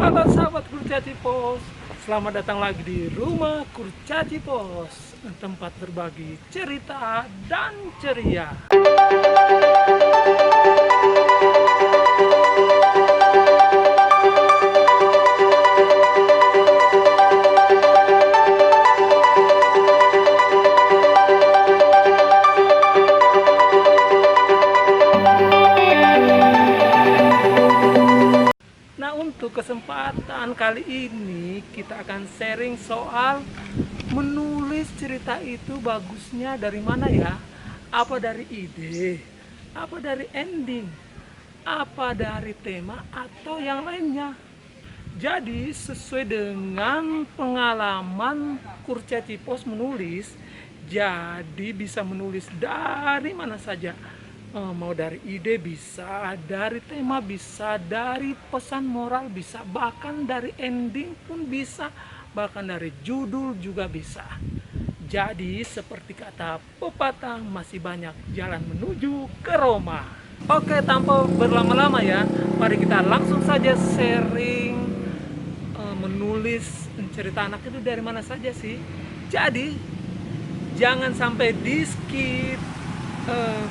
Halo sahabat Kurcaci Pos, selamat datang lagi di rumah Kurcaci Pos, tempat berbagi cerita dan ceria. Nah, untuk kesempatan kali ini kita akan sharing soal menulis cerita itu bagusnya dari mana ya? Apa dari ide? Apa dari ending? Apa dari tema atau yang lainnya? Jadi sesuai dengan pengalaman Kurcaci Pos menulis, jadi bisa menulis dari mana saja. Mau dari ide bisa, dari tema bisa, dari pesan moral bisa, bahkan dari ending pun bisa, bahkan dari judul juga bisa. Jadi seperti kata pepatah, masih banyak jalan menuju ke Roma. Oke, tanpa berlama-lama ya, mari kita langsung saja sharing menulis cerita anak itu dari mana saja sih. Jadi jangan sampai di skip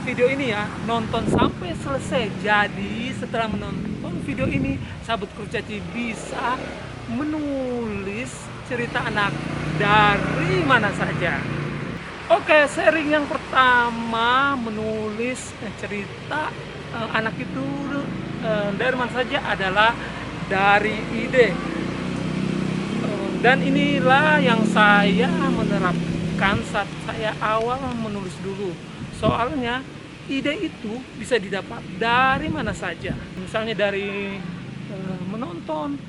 video ini ya, nonton sampai selesai. Jadi setelah menonton video ini, sahabat Kurcaci bisa menulis cerita anak dari mana saja. Oke, sharing yang pertama, menulis cerita anak itu dari mana saja adalah dari ide. Dan inilah yang saya menerapkan saat saya awal menulis dulu. Soalnya ide itu bisa didapat dari mana saja. Misalnya dari menonton,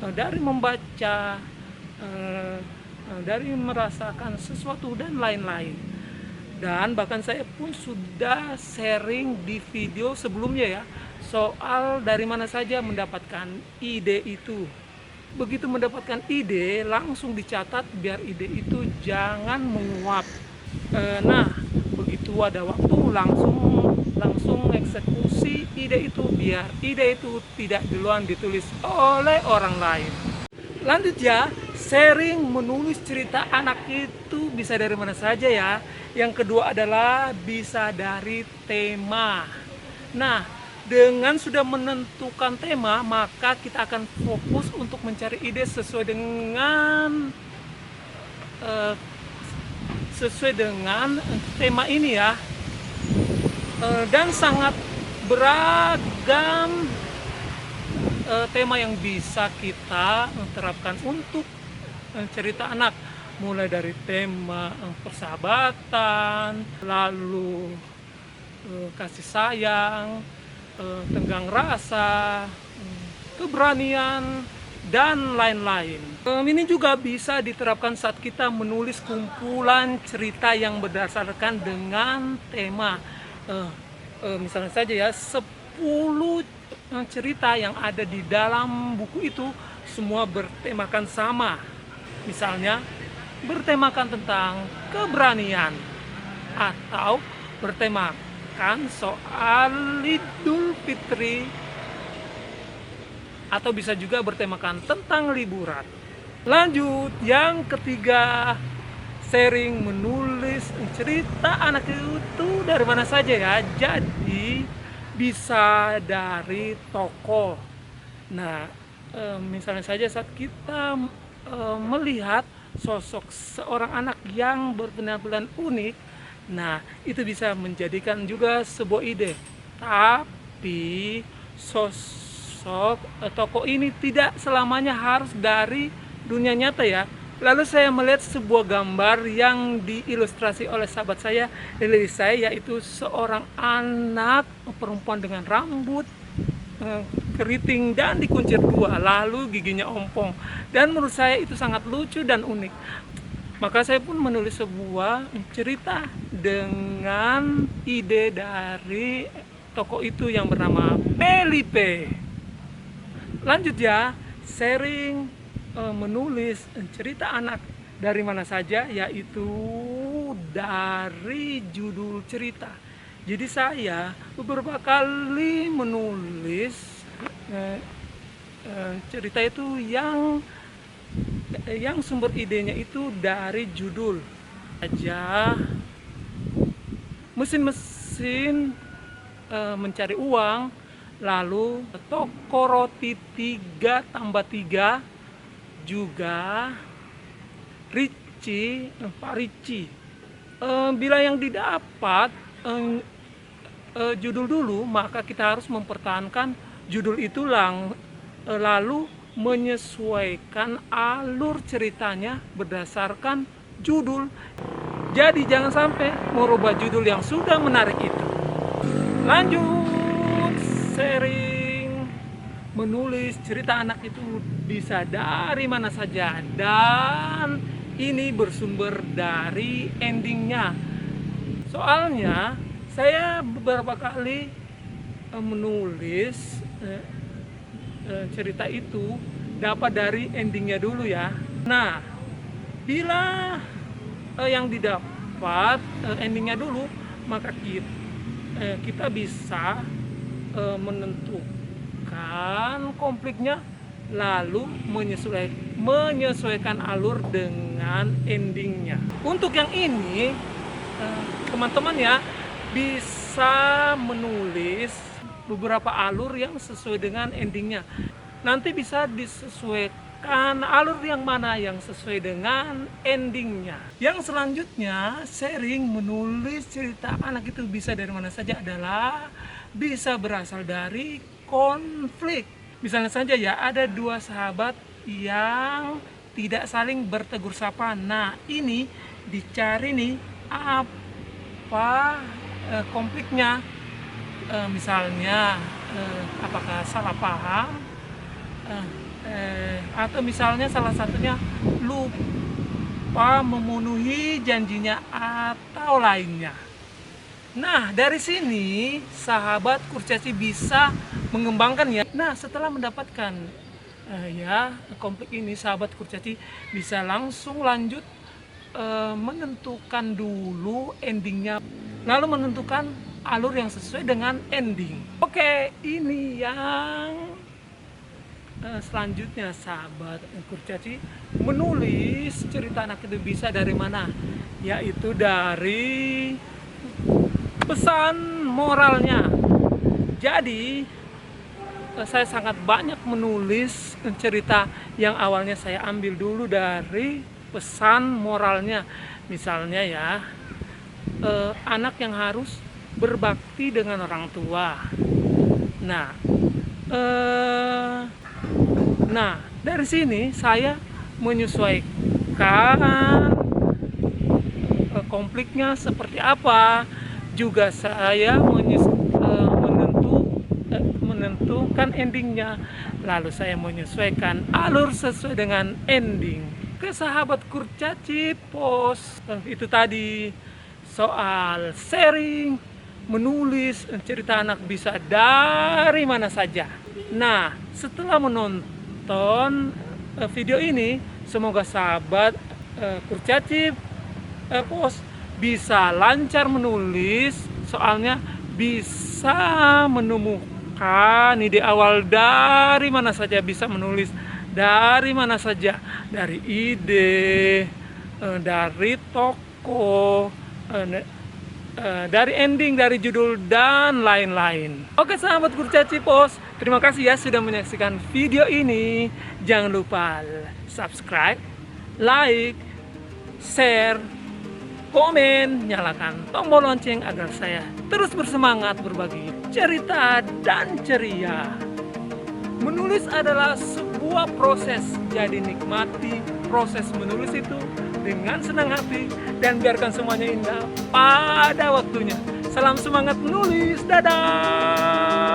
dari membaca, dari merasakan sesuatu dan lain-lain. Dan bahkan saya pun sudah sharing di video sebelumnya ya, soal dari mana saja mendapatkan ide itu. Begitu mendapatkan ide, langsung dicatat biar ide itu jangan menguap. Nah, begitu ada waktu langsung eksekusi ide itu biar ide itu tidak duluan ditulis oleh orang lain. Lanjut ya, sharing menulis cerita anak itu bisa dari mana saja ya. Yang kedua adalah bisa dari tema. Nah, dengan sudah menentukan tema, maka kita akan fokus untuk mencari ide sesuai dengan tema ini ya. Dan sangat beragam tema yang bisa kita terapkan untuk cerita anak, mulai dari tema persahabatan, lalu kasih sayang, tenggang rasa, keberanian, dan lain-lain. Ini juga bisa diterapkan saat kita menulis kumpulan cerita yang berdasarkan dengan tema. Misalnya saja ya, 10 cerita yang ada di dalam buku itu semua bertemakan sama. Misalnya bertemakan tentang keberanian, atau bertemakan soal Idul Fitri, atau bisa juga bertemakan tentang liburan. Lanjut, yang ketiga, sharing menulis cerita anak itu dari mana saja ya. Jadi bisa dari tokoh. Nah, misalnya saja saat kita melihat sosok seorang anak yang berpenampilan unik, nah itu bisa menjadikan juga sebuah ide. Tapi sosok tokoh ini tidak selamanya harus dari dunia nyata ya. Lalu saya melihat sebuah gambar yang diilustrasi oleh sahabat saya, yaitu seorang anak perempuan dengan rambut keriting dan dikuncir dua, lalu giginya ompong. Dan menurut saya itu sangat lucu dan unik. Maka saya pun menulis sebuah cerita dengan ide dari tokoh itu yang bernama Felipe. Lanjut ya, sharing menulis cerita anak dari mana saja, yaitu dari judul cerita. Jadi saya beberapa kali menulis cerita itu yang sumber idenya itu dari judul aja mesin-mesin mencari uang, lalu toko roti 3+3, juga Pak Ricci. Bila yang didapat judul dulu, maka kita harus mempertahankan judul itu lalu menyesuaikan alur ceritanya berdasarkan judul. Jadi jangan sampai merubah judul yang sudah menarik itu. Lanjut, sharing menulis cerita anak itu bisa dari mana saja, dan ini bersumber dari endingnya. Soalnya saya beberapa kali menulis cerita itu dapat dari endingnya dulu ya. Nah, bila yang didapat endingnya dulu, maka kita bisa menentukan konfliknya, lalu menyesuaikan alur dengan endingnya. Untuk yang ini teman-teman ya bisa menulis beberapa alur yang sesuai dengan endingnya. Nanti bisa disesuaikan alur yang mana yang sesuai dengan endingnya. Yang selanjutnya, sharing menulis cerita anak itu bisa dari mana saja adalah bisa berasal dari konflik. Misalnya saja ya, ada dua sahabat yang tidak saling bertegur sapa. Nah, ini dicari nih apa konfliknya. Misalnya apakah salah paham, atau misalnya salah satunya lupa memenuhi janjinya atau lainnya. Nah, dari sini sahabat kurcaci bisa mengembangkan ya. Nah, setelah mendapatkan konflik ini, sahabat kurcaci bisa langsung lanjut menentukan dulu endingnya, lalu menentukan alur yang sesuai dengan ending. Oke, ini yang selanjutnya, sahabat kurcaci menulis cerita anak itu bisa dari mana? Yaitu dari pesan moralnya. Jadi saya sangat banyak menulis cerita yang awalnya saya ambil dulu dari pesan moralnya. Misalnya ya, anak yang harus berbakti dengan orang tua. Nah, dari sini saya menyesuaikan konfliknya seperti apa. Juga saya menentukan endingnya, lalu saya menyesuaikan alur sesuai dengan ending. Ke sahabat kurcaci pos itu tadi soal sharing menulis cerita anak bisa dari mana saja. Nah, setelah menonton video ini, semoga sahabat kurcaci pos bisa lancar menulis, soalnya bisa menemukan ide awal dari mana saja, bisa menulis dari mana saja, dari ide, dari tokoh, dari ending, dari judul, dan lain-lain. Oke sahabat kurcaci pos, terima kasih ya sudah menyaksikan video ini. Jangan lupa subscribe, like, share, komen, nyalakan tombol lonceng agar saya terus bersemangat berbagi cerita dan ceria. Menulis adalah sebuah proses, jadi nikmati proses menulis itu dengan senang hati dan biarkan semuanya indah pada waktunya. Salam semangat menulis, dadah!